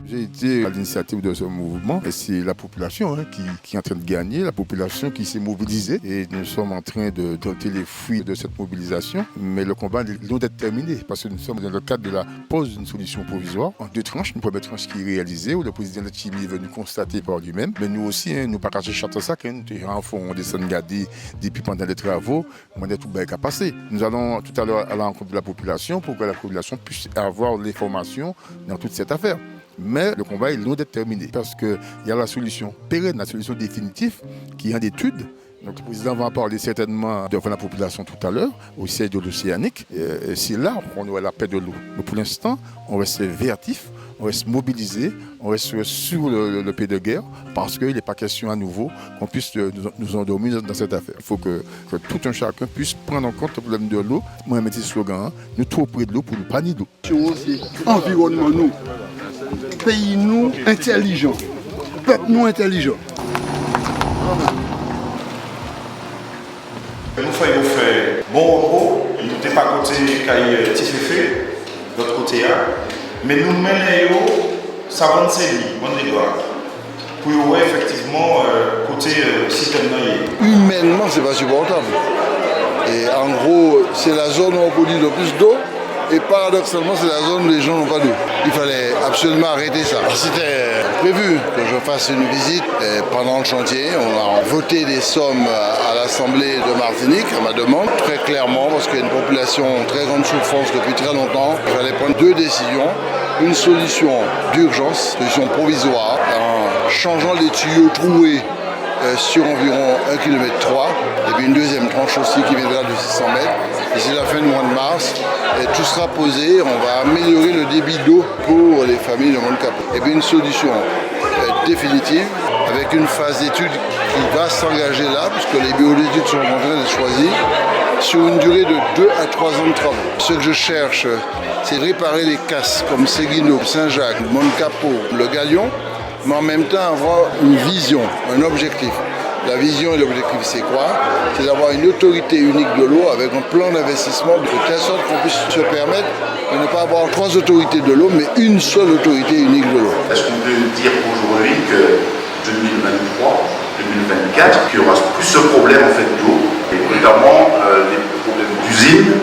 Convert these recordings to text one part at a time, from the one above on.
J'ai été à l'initiative de ce mouvement et c'est la population qui est en train de gagner, la population qui s'est mobilisée et nous sommes en train de doter les fruits de cette mobilisation. Mais le combat est loin d'être terminé parce que nous sommes dans le cadre de la pose d'une solution provisoire en deux tranches. Une première tranche qui est réalisée où le président de Chili est venu constater par lui-même. Mais nous aussi, nous partageons chacun ça, nous on descend garder depuis pendant les travaux, on est tout bien qu'à passer. Nous allons tout à l'heure à la rencontre de la population pour que la population puisse avoir l'information dans toute cette affaire. Mais le combat est loin d'être terminé parce qu'il y a la solution pérenne, la solution définitive qui est en étude. Donc, le président va en parler certainement devant la population tout à l'heure, au siège de l'Océanique. C'est là qu'on aura la paix de l'eau. Mais pour l'instant, on reste véatif, on reste mobilisé, on reste sur le pied de guerre parce qu'il n'est pas question à nouveau qu'on puisse nous endormir dans cette affaire. Il faut que tout un chacun puisse prendre en compte le problème de l'eau. Moi, je mets ce slogan, nous trop près de l'eau pour nous pas ni d'eau. Environnement nous. Pays nous intelligent, peuple nous intelligent. Nous faisons faire bon repos, nous n'étions pas côté Kaye Tiféfé, l'autre côté, mais nous menons ça va se bon dégâts. Pour voir effectivement côté système humainement, c'est pas supportable. Et en gros, c'est la zone où on produit le plus d'eau. Et paradoxalement, c'est la zone où les gens n'ont pas d'eau. Il fallait absolument arrêter ça. C'était prévu que je fasse une visite pendant le chantier. On a voté des sommes à l'Assemblée de Martinique, à ma demande, très clairement, parce qu'il y a une population en très grande souffrance depuis très longtemps. Il fallait prendre deux décisions. Une solution d'urgence, solution provisoire, en changeant les tuyaux troués sur environ 1,3 km, et puis une deuxième tranche aussi qui viendra de 600 mètres. D'ici la fin du mois de mars, et tout sera posé, on va améliorer le débit d'eau pour les familles de handicapées. Et puis une solution définitive, avec une phase d'étude qui va s'engager là, puisque les bureaux d'études sont en train d'être choisis, sur une durée de 2 à 3 ans de travaux. Ce que je cherche, c'est réparer les casses comme Séguino, Saint-Jacques, Moncapo, le Galion, mais en même temps avoir une vision, un objectif. La vision et l'objectif, c'est quoi? C'est d'avoir une autorité unique de l'eau avec un plan d'investissement de telle sorte qu'on puisse se permettre de ne pas avoir 3 autorités de l'eau, mais une seule autorité unique de l'eau. Est-ce qu'on peut dire aujourd'hui que 2023, 2024, qu'il y aura plus ce problème en fait d'eau, et notamment des problèmes d'usine,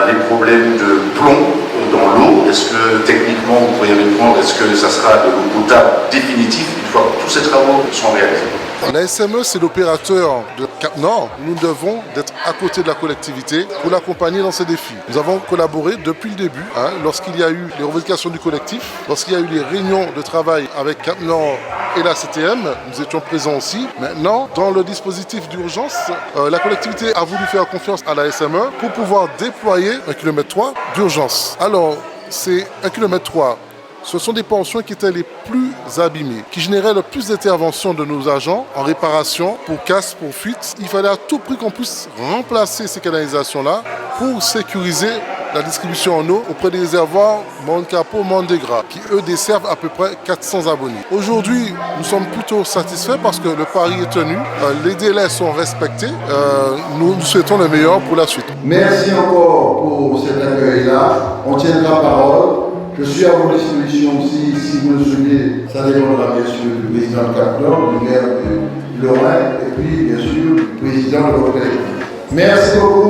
des problèmes de plomb dans l'eau? Est-ce que techniquement vous pourriez répondre, est-ce que ça sera de l'eau potable définitive une fois que tous ces travaux sont réalisés? La SME, c'est l'opérateur de Cap Nord. Nous devons être à côté de la collectivité pour l'accompagner dans ses défis. Nous avons collaboré depuis le début, lorsqu'il y a eu les revendications du collectif, lorsqu'il y a eu les réunions de travail avec Cap Nord et la CTM, nous étions présents aussi. Maintenant, dans le dispositif d'urgence, la collectivité a voulu faire confiance à la SME pour pouvoir déployer 1,3 km d'urgence. Alors, c'est 1,3 km. Ce sont des portions qui étaient les plus abîmées, qui généraient le plus d'interventions de nos agents en réparation, pour casse, pour fuite. Il fallait à tout prix qu'on puisse remplacer ces canalisations-là pour sécuriser la distribution en eau auprès des réservoirs Moncapo, Mondegras, qui eux desservent à peu près 400 abonnés. Aujourd'hui, nous sommes plutôt satisfaits parce que le pari est tenu, les délais sont respectés. Nous souhaitons le meilleur pour la suite. Merci encore pour cet accueil-là. On tiendra parole. Je suis à vos dispositions aussi, si vous le souhaitez. Ça dépendra bien sûr du président de Cap Nord, du maire de Lorraine et puis bien sûr du président de votre collège. Merci beaucoup.